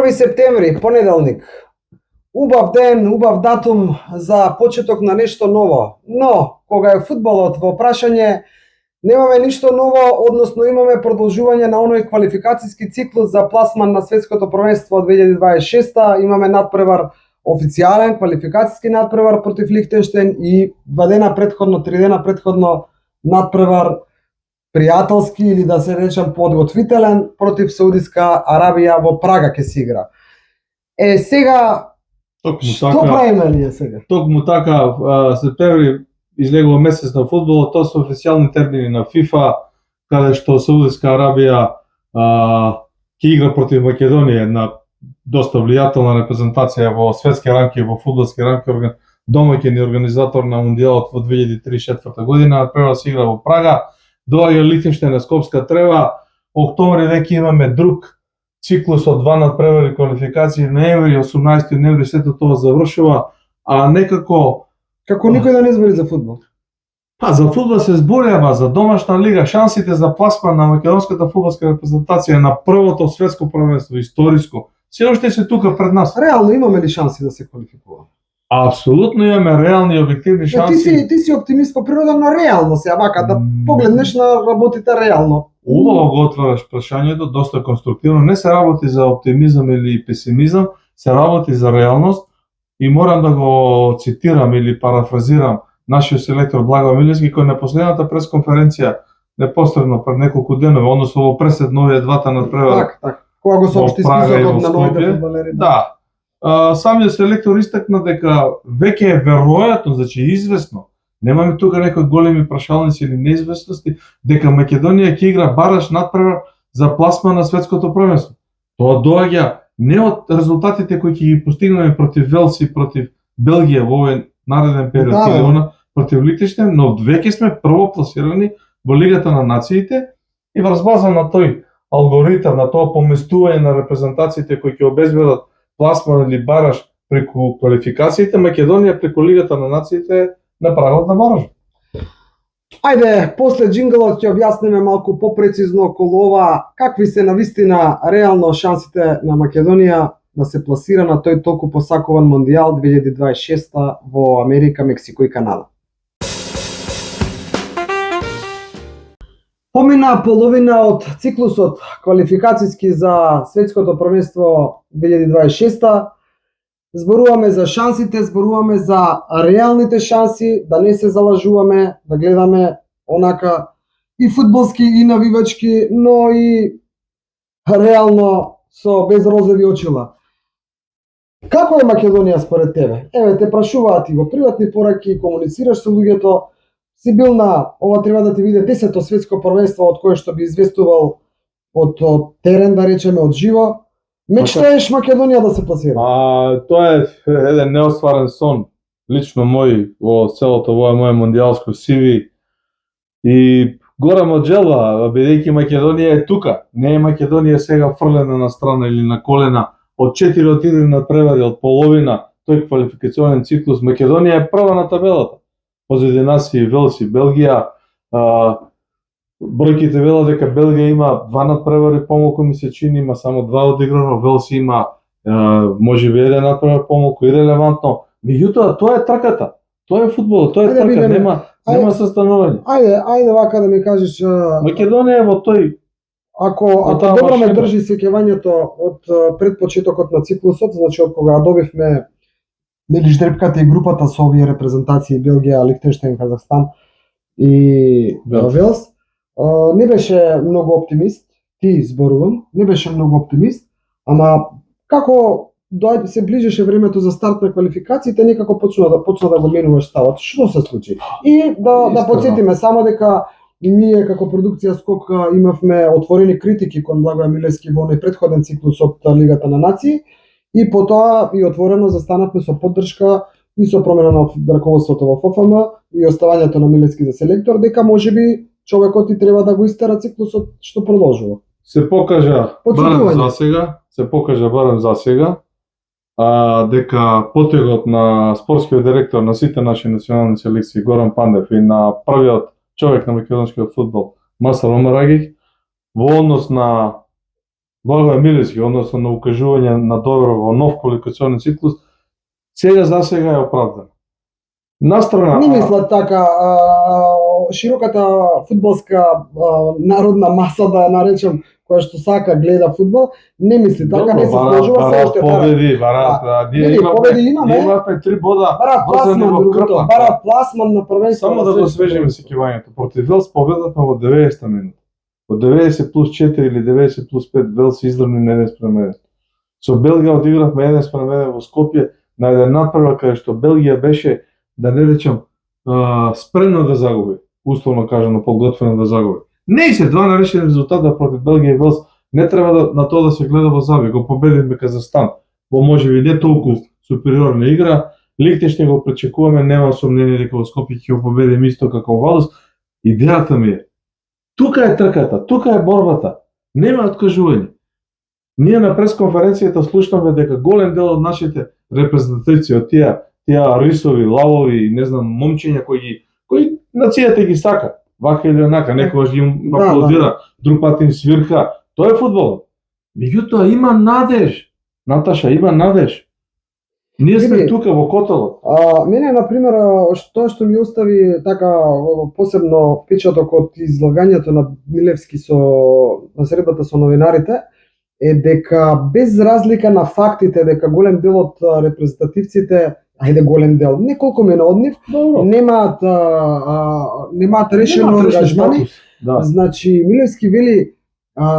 1 септември, понеделник. Убав ден, убав датум за почеток на нешто ново. Но, кога е фудбалот во прашање, немаме ништо ново, односно имаме продолжување на оној квалификацијски циклус за пласман на светското првенство 2026. Имаме надпревар, официјален квалификацијски надпревар против Лихтенштеин и 2 дена предходно, 3 дена предходно надпревар пријателски или да се речем подготвителен против Саудиска Арабија во Прага ќе се игра. Сега што правиме ли сега? Токму така, септември излегува месец на фудбалот, тоа се официјални термини на ФИФА, каде што Саудиска Арабија ќе игра против Македонија, една доста влијателна репрезентација во светски рамки, во фудбалски рамки, домаќин и организатор на Мундијалот во 2034 година, прва се игра во Прага, доаѓа Лихтенштеин на Скопска трева, октомври веќе имаме друг циклус од 2 надпревари квалификации, ноември, 18 ноември сето тоа завршува, а некако како никој да не збори за фудбал. Па за фудбал се збори, ама за домашна лига шансите за пласман на македонската фудбалска репрезентација на првото светско првенство историско се уште се тука пред нас. Реално имаме ли шанси да се квалификуваме? Апсолутно имаме реални и објективни шанси. Ти си оптимист по природа, но реално се вака да погледнеш на работите реално. Убаво го отвараш прашањето, доста конструктивно. Не се работи за оптимизам или песимизам, се работи за реалност и морам да го цитирам или парафразирам нашиот селектор Благо Милевски, кој на последната пресконференција непосредно пред неколку денови, односно во пресед новија двата надпревари. Така. Кога го соопшти списокот на новите фудбалери. Да. Самиот селектор истакна дека веќе е веројатно, значи известно, немаме тука некои големи прашалници или неизвестности, дека Македонија ќе игра бараш надпревар за пласман на светското првенство. Тоа доаѓа не од резултатите кои ќе ги постигнеме против Велс и против Белгија во овој нареден период, или против Лихтенштеин, но веќе сме прво пласирани во Лигата на нациите и врз база на тој алгоритам, на тоа поместување на репрезентациите кои ќе обезбедат пласман или бараж преку квалификациите, Македонија преку Лигата на нациите на прагот на бараж. Ајде, после джинглот ќе објасниме малку попрецизно околу ова, какви се навистина реално шансите на Македонија да се пласира на тој толку посакуван Мондијал 2026 во Америка, Мексико и Канада. Помина половина од циклусот квалификацијски за светското првенство 2026. Зборуваме за шансите, зборуваме за реалните шанси, да не се залажуваме, да гледаме онака и фудбалски и навивачки, но и реално со без розови очила. Како е Македонија според тебе? Еве те прашуваат и во приватни пораки, комуницираш со луѓето, си бил на, ова треба да ти биде 10-то светско првенство од кое што би известувал од терен, да речеме, од живо. Мечтаеш Македонија да се пласира? Тоа е еден неостварен сон, лично мој, во целото моје мондијалско CV. И горам од желба, бидејќи Македонија е тука, не е Македонија сега фрлена на страна или на колена, од 4 отидени надпревари, од половина тој квалификационен циклус, Македонија е прва на табелата. Позади нас и Велс и Белгија, бројките велат дека Белгија има 2 надпревари помалку, ми се чини, има само 2 одиграно, Велс има можеби 1 надпревар помалку, ирелевантно. Меѓутоа тоа е трката. Тоа е фудбалот, тоа е трка, нема состанување. Ајде вака да ми кажеш, Македонија е во тој. Ако добро ме држи сеќавањето од пред почетокот на циклусот, значи од кога добивме нели ждрепката и групата со овие репрезентации Белгија, Лихтенштеин, Казахстан и Велс, не беше многу оптимист, ти зборувам, не беше многу оптимист, ама како се ближеше времето за старт на квалификациите, некако почна да го менуваш ставот. Што се случи? И да потсетиме само дека ние како продукција Скок имавме отворени критики кон Благоја Милевски во оној претходен циклус од Лигата на нации и потоа и отворено застанавме со поддршка и со промена на раководството во ФФМ и оставањето на Милевски за селектор, дека можеби човекот и треба да го истера циклусот што продолжува. Се покажа барем за сега, дека потегот на спортскиот директор на сите наши национални селекции Горан Пандев и на првиот човек на македонскиот фудбал Масар Омарагих во однос на Благој Милевски, односно на укажување на доверба во нов квалификационен циклус, за сега е оправдан. Настрана... Не мислат така, широката фудбалска народна маса, да ја наречам, која што сака гледа фудбал, не мисли така, не се сложува се уште победи, барат, ние имаме 3 бода, бара пласман на првенство. Само да го освежиме сеќавањето. Против Велс победавме во 90-та минута. Од 90 плюс 4 или 90 плюс 5 Велс издрвни на 1:1. Со Белгија одигравме 1:1 во Скопје на еден надпревар каде што Белгија беше, да не речам, спремна да загуби, условно кажано подготвена да загуби. Не и се два нарешени резултата против Белгија и Велс, не треба на тоа да се гледа во заби, го победивме Казахстан, во можеби не толку супериорна игра, Лихтенштеин го пречекуваме, нема сомнение дека во Скопје ќе го победиме исто како Валус. Идејата ми е, тука е трката, тука е борбата, нема откажување. Ние на пресконференцијата слушнаме дека голем дел од нашите репрезентативци, од тие рисови, лавови, не знам, момчиња кои нацијата ги сака, вака или онака, некојаш ги аплодира, друг пат им свирка, тоа е фудбалот. Меѓутоа има надеж, Наташа, има надеж. Ние сме тука во котелот. Мене, например, тоа што ми остави така посебно впечаток од излагањето на Милевски на средбата со новинарите, е дека без разлика на фактите дека голем дел од репрезентативците, голем дел, неколку мена од нив, немаат решено ангажмани. Значи, Милевски вели,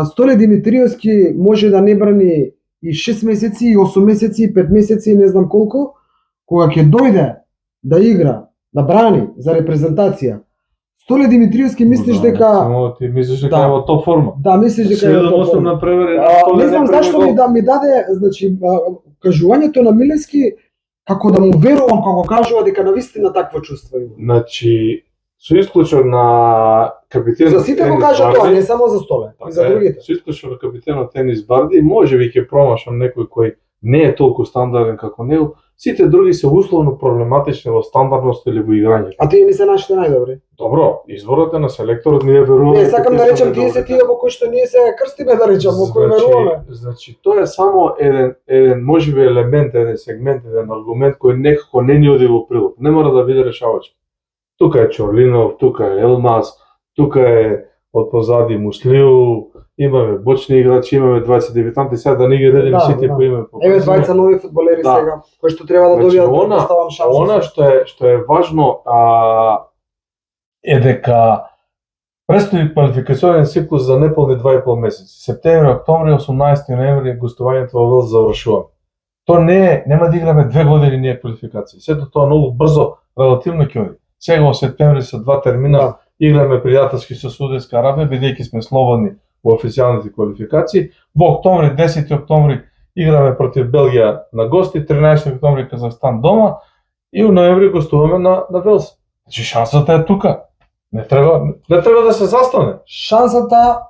Столе Димитриевски може да не брани и 6 месеци, и 8 месеци, и 5 месеци, и не знам колку, кога ќе дојде да игра, да брани за репрезентација. Столе Димитриевски мислиш дека... Само ти мислиш дека е во топ форма. Да, мислиш дека е во топ форма. Не знам зашто ми даде, значи, кажувањето на Милевски, како да му верувам кога кажува дека навистина такво чувство има. Значи, со исклучок на капитенот за сите го кажа тоа, не само за Столе, и за другите. Со исклучок на капитенот Тенис Барди, можеби ќе промашам некој кој не е толку стандарден како него, сите други се условно проблематични во стандардност или во играње. А тие не се нашите најдобри? Добро, изборот е на селекторот, ние веруваме. Не, сакам да речам, тие се тие во кои што ние се крстиме, да речам, во кои веруваме. Значи, тоа е само еден можеби елемент, еден сегмент, еден аргумент кој некако не ни оди во прилог. Не мора да биде решавач. Тука е Чорлинов, тука е Елмаз, тука е од позади Муслиу, имаме бочни играчи, имаме 20 дебютанти, сега да не ги редим сите по име. Еве 20 нови фудбалери сега, кои што треба да добијат поставам шанса. Она што е важно е дека престои квалификационен циклус за неполни 2,5 месеци. Септември, октомври, 18 ноември гостувањето во Велс завршува. Тоа нема да играме 2 години ние квалификации. Сето тоа многу брзо, релативно ќе оди. Сега во септември се 2 термина, играме пријателски со Саудитска Арабија, бидејќи сме слободни во официјалните квалификации. Во октомври, 10 октомври, играме против Белгија на гости, 13 октомври Казахстан дома и во ноември гостуваме на Велс. Значи шансата е тука. Не треба да се застане. Шансата,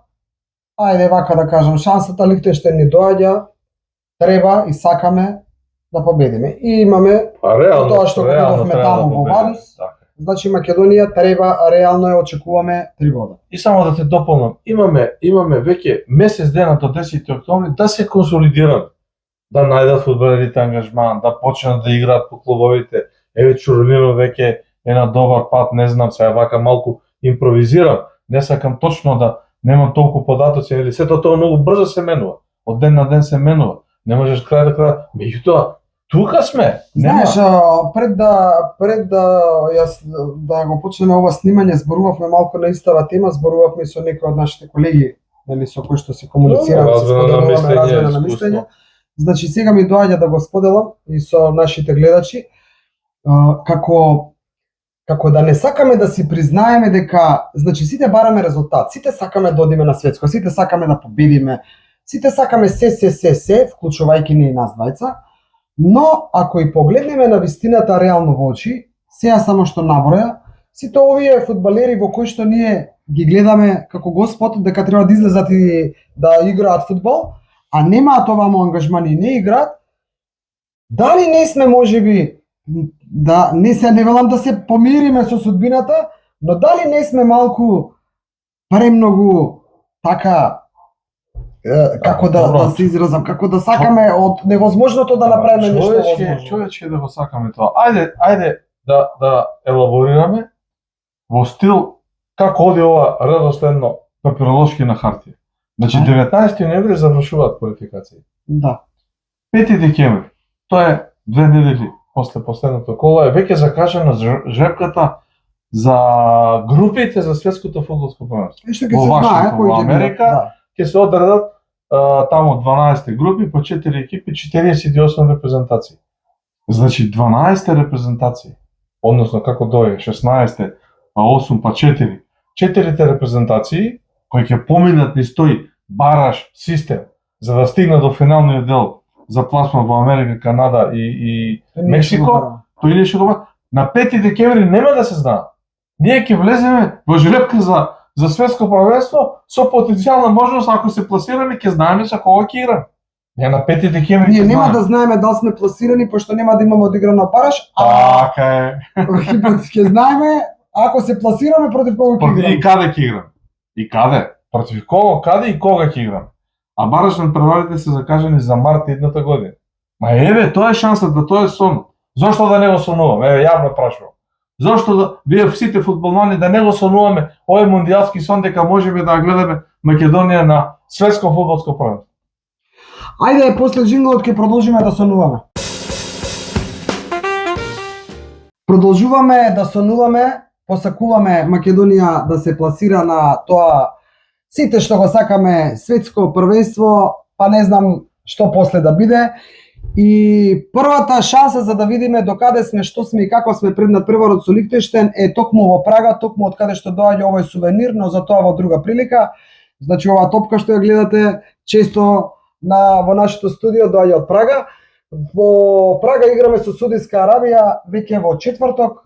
ајде вака да кажам, шансата Лихтенштеин ни доаѓа, треба и сакаме да победиме. И имаме тоа што го видовме таму во Варус. Значи Македонија треба, реално ја очекуваме 3 года. И само да те дополнам, имаме веќе месец дена до 10 октомври да се консолидираме, да најдат фудбалерите ангажман, да почнат да играат по клубовите. Еве Чурлинов веќе е на добар пат, не знам, сега вака малку импровизирам, не сакам точно да немам толку податоци, или сето тоа многу брзо се менува, од ден на ден се менува. Не можеш крај до крај, меѓутоа тука сме. Знаеш, пред да го почнеме ова снимање, зборувавме малку на истава тема, зборувавме со некои од нашите колеги, нели со кои што се комуницираме, се споделуваме размена на мислење. Значи сега ми доаѓа да го споделам и со нашите гледачи, како да не сакаме да си признаеме дека, значи сите бараме резултат, сите сакаме да одиме на светско, сите сакаме да победиме, сите сакаме се, вклучувајќи ни и нас двајца. Но, ако и погледнеме на вистината реално во очи, сега само што наброја, сите овие фудбалери во кои што ние ги гледаме како Господ, дека треба да излезат и да играат фудбал, а немаат овамо ангажмани и не играат, дали не сме можеби, да не велам да се помириме со судбината, но дали не сме малку премногу така како Добро. да се изразам, како да сакаме од невозможното да направиме нешто возможно. Човече да го сакаме тоа. Ајде да елаборираме во стил како оди ова редоследно папиролошки на хартија. Значи 19 ноември завршуваат квалификации. Да. 5 декември, тоа е 2 недели после последното коло, е веќе закажана жребката за групите за светското фудбалско првенство. И што ќе Во се знае Вашингтон, кој во ќе Америка, ќе се одредат таму 12 групи по 4 екипи, 48 репрезентации. Значи 12 репрезентации, односно како дојде 16, па 8, па 4. 4 репрезентации кои ќе поминат низ тој бараш систем за да стигнат до финалниот дел за пласма во Америка, Канада и Мексико, тој нешто го на 5 декември нема да се знае. Ние ќе влеземе во жребка за светско првенство со потенцијална можност, ако се пласираме, ќе знаеме со кого ќе играме. Ние на 5 декември ние нема да знаеме дали сме пласирани, пошто нема да имаме одиграно бараш, така е. ќе знаеме ако се пласираме против кого ќе играме. И каде ќе играме. И каде? Против кого, каде и кога ќе играме. А барашни преварите се закажани за март едната година. Ма еве, тоа е шансата, тоа е сон. Зошто да не го сонуваме? Еве, јавно прашувам. Зошто да вие сите фудбалмани да не го сонуваме овој мондијалски сон дека можеме да гледаме Македонија на светско фудбалско првенство? Ајде, после жинглот ќе продолжиме да сонуваме. Продолжуваме да сонуваме, посакуваме Македонија да се пласира на тоа сите што го сакаме светско првенство, па не знам што после да биде. И првата шанса за да видиме докаде сме, што сме и како сме пред надпреварот со Лихтенштеин е токму во Прага, токму од каде што доаѓа овој сувенир, но за тоа во друга прилика. Значи оваа топка што ја гледате често во нашето студио доаѓа од Прага. Во Прага играме со Саудиска Арабија веќе во четврток,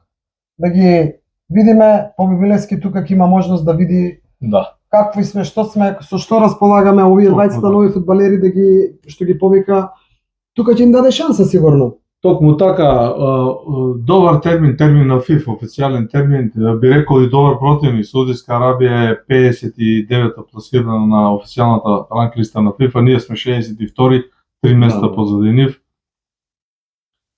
да ги видиме. Побибилевски тука ќе има можност да види какви сме, што сме, со што располагаме овие двајцата нови фудбалери да ги што ги повика. Тука ќе им даде шанса сигурно. Токму така, добар термин на ФИФА, официјален термин, би рекол и добар противник. Саудиска Арабија е 59-та пласирана на официјалната ранглиста на ФИФА, ние сме 62-ри, 3 места позади нив.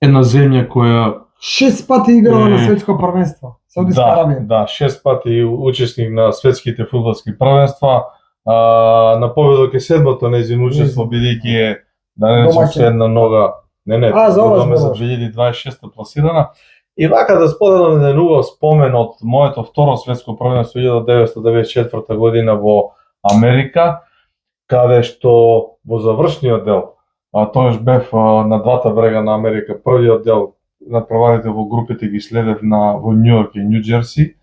Една земја која 6 пати играла на светско првенство. Саудиска Арабија. Да, 6 пати учесник на светските фудбалски првенства. На победок е седмото нејзино учество, бидејќи е да не речем се една нога, за ова за 2026 пласирана. И вака да споделам еден убав спомен од моето второ светско првенство 1994 година во Америка, каде што во завршниот дел, тоаш бев на двата брега на Америка, првиот дел на прварите во групите ги следев во Њујорк и Њу Џерси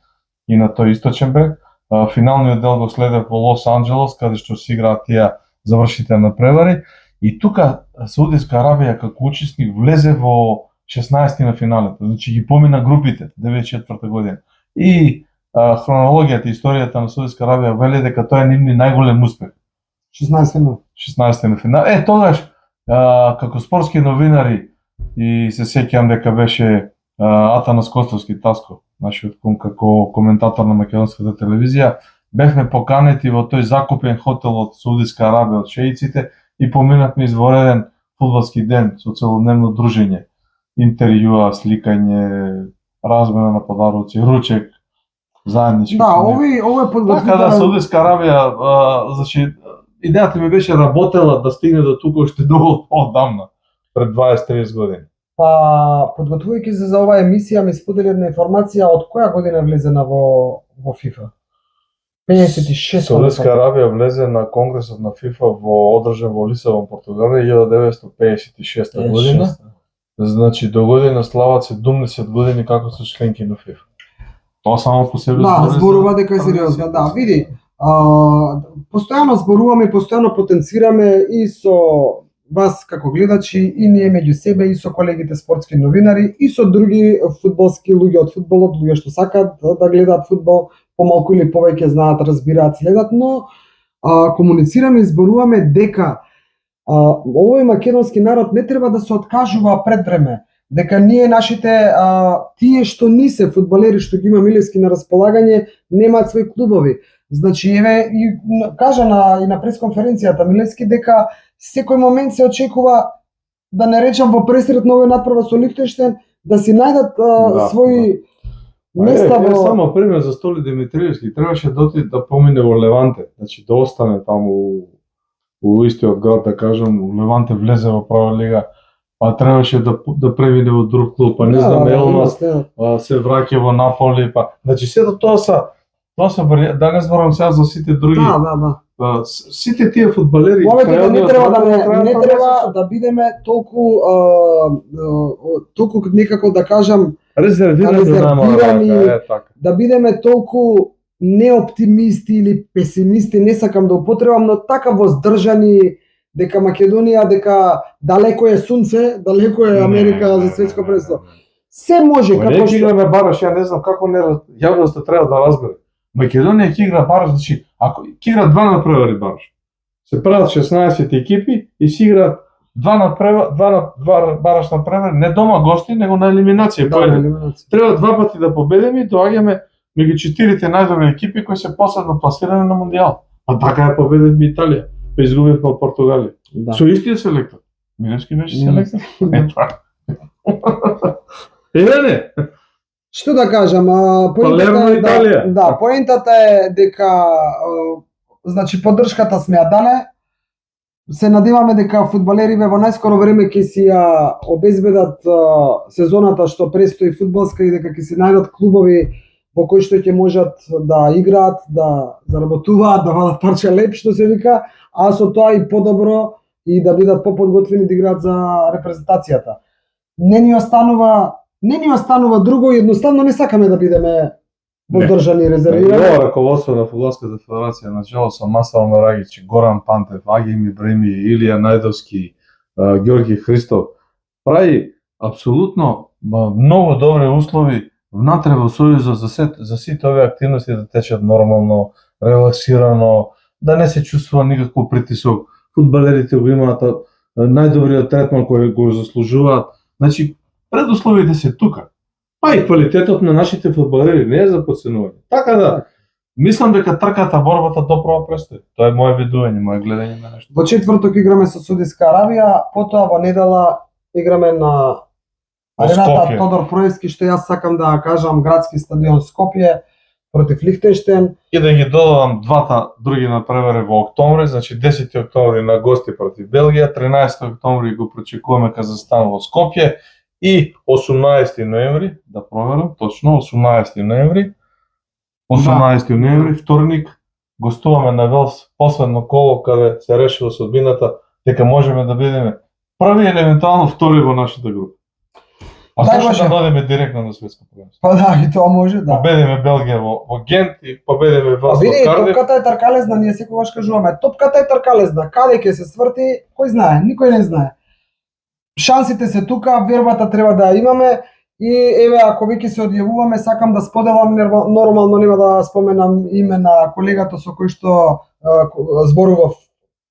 и на тој источен брег. Финалниот дел го следев во Лос Анџелес, каде што се играат тие завршите на превари. И тука Саудиска Арабија како учесник влезе во 16 на финалите, значи ги помина групите 94 година. И хронологијата, историјата на Саудиска Арабија вели дека тоа е нивни најголем успех. 16 на финал. Тогаш како спортски новинари и се сеќавам дека беше Атанас Костовски Таско, нашиот како коментатор на македонската телевизија, бевме поканети во тој закупен хотел од Саудиска Арабија од шеиците и поминавме извореден фудбалски ден со целодневно дружење, интервјуа, сликање, размена на подароци, ручек, заеднички. Да, овој подготвителен. Така да Саудиска Арабија, значи идејата ми беше работела да стигне до тука уште долго одамна, пред 20-30 години. Па подготвувајќи се за оваа емисија ми сподели една информација од која година влезена во ФИФА. 56. Саудиска Арабија влезе на конгресот на ФИФА одржан во Лисабон, Португалија 1956 година. Значи до година слават 70 години како се членки на ФИФА. Тоа само по себе зборува дека е сериозно. Да, види, постојано зборуваме, постојано потенцираме и со вас како гледачи, и ние меѓу себе, и со колегите спортски новинари, и со други фудбалски луѓе од фудбалот, луѓе што сакаат да гледаат фудбал, помалку или повеќе знаат, разбираат, следат, но комуницираме и зборуваме дека овој македонски народ не треба да се откажува пред време, дека ние нашите тие што ни се фудбалери што ги има милевски на располагање немаат свои клубови. Значи еве и кажа и на пресконференцијата Милевски дека секој момент се очекува, да не речам во пресрет на овој надпрва со Лихтенштейн, да си најдат своји места во... Само пример за Столи Димитриевски, требаше да помине во Леванте, значи да остане таму у истиот град, да кажам, Леванте влезе во прва лига, па требаше да премине во друг клуб, па не знам, Елмас се враќа во Наполи, па значи сето тоа се да не зборам сега за сите други. Сите тие фудбалери не треба да бидеме толку некако да кажам резервирани, да бидеме толку неоптимисти или песимисти, не сакам да употребам, но така воздржани дека Македонија, дека далеко е сунце, далеко е Америка за светско првенство. Се може како што играме бараш, ја не знам како не јавноста треба да разбере. Македонија ќе игра бараш, значи ако ќе игра 2 надпревари бараш. Се прават 16 екипи и си играат 2 бараш надпревари, не дома гости, него на елиминација. Треба 2 пати да победиме и доаѓаме меѓу 4 најдобри екипи кои се последно пласирани на мондијал. А така е победивме Италија, па изгубивме од Португалија. Со истиот селектор. Милевски беше селектор. Не. Што да кажам, поентата е дека значи поддршката сме ја дале. Се надеваме дека фудбалериве во најскоро време ќе си ја обезбедат сезоната што престои фудбалска и дека ќе си најдат клубови во кои што ќе можат да играат, да заработуваат, да вадат парче леп што се вика, а со тоа и подобро и да бидат поподготвени да играат за репрезентацијата. Не ни останува друго, едноставно не сакаме да бидеме воздржани, резервирани. Ова раководство на Фудбалската федерација начело со Масал Марагич, Горан Пантев, Агим Ибреми, Илија Најдовски, Ѓорги Христов прави апсолутно многу добри услови внатре во Сојузот за сите овие активности да течат нормално, релаксирано, да не се чувствува никаков притисок. Фудбалерите го имаат најдобриот третман кој го заслужуваат. Значи, предусловите се тука. Па и квалитетот на нашите фудбалери не е за подценување. Така да, мислам дека трката, борбата допрва престои. Тоа е мое видување, мое гледање на нешто. Во четврток играме со Саудиска Арабија, потоа во недела играме на арената Тодор Проевски, што јас сакам да кажам градски стадион Скопје против Лихтенштейн. И да ги додадам двата други надпревари во октомври, значи 10 октомври на гости против Белгија, 13 октомври го прочекуваме Казахстан во Скопје и 18 ноември, да проверам, точно 18 ноември, вторник, гостуваме на Велс, последно коло каде се решила судбината дека можеме да бидеме први или евентуално втори во нашата група. А зашто да додеме директно на светско првенство? Па да, и тоа може, да. Победиме Белгија во Гент и победиме Велс во Кардиф. Топката е тркалезна, ние секогаш кажуваме, топката е тркалезна, каде ќе се сврти, кој знае, никој не знае. Шансите се тука, вербата треба да ја имаме и еве ако веќе се одјавуваме, сакам да споделам, нормално нема да споменам име на колегата со кој што зборував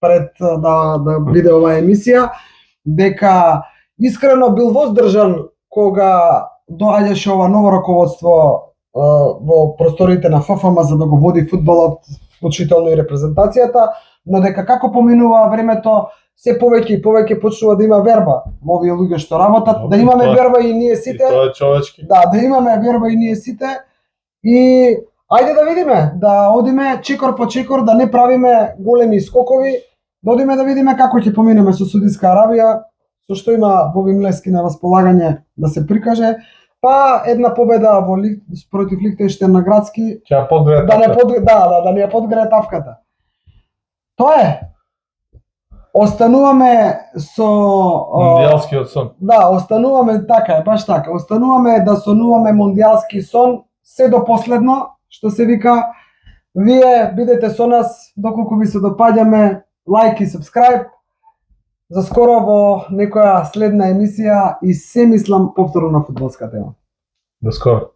пред да биде оваа емисија, дека искрено бил воздржан кога доаѓаше ова ново раководство во просториите на ФФМ за да го води фудбалот, вклучително и репрезентацијата, но дека како поминува времето, се повеќе и повеќе почнува да има верба во овие луѓе што работат, да имаме верба и ние сите. И тоа е човечки. Да имаме верба и ние сите. И ајде да видиме, да одиме чекор по чекор, да не правиме големи скокови, да одиме да видиме како ќе поминеме со Саудиска Арабија, со што има Боби Милевски на располагање да се прикаже. Па една победа против Лихтенштейн на градски. Да не ја подгрее тавката. Тоа е. Остануваме со мондијалскиот сон. Да, остануваме така е, баш така. Остануваме да сонуваме мондијалски сон се до последно, што се вика. Вие бидете со нас доколку ви се допаѓаме, лайк и сабскрајб. За скоро во некоја следна емисија и се мислам повторно на фудбалска тема. До скоро.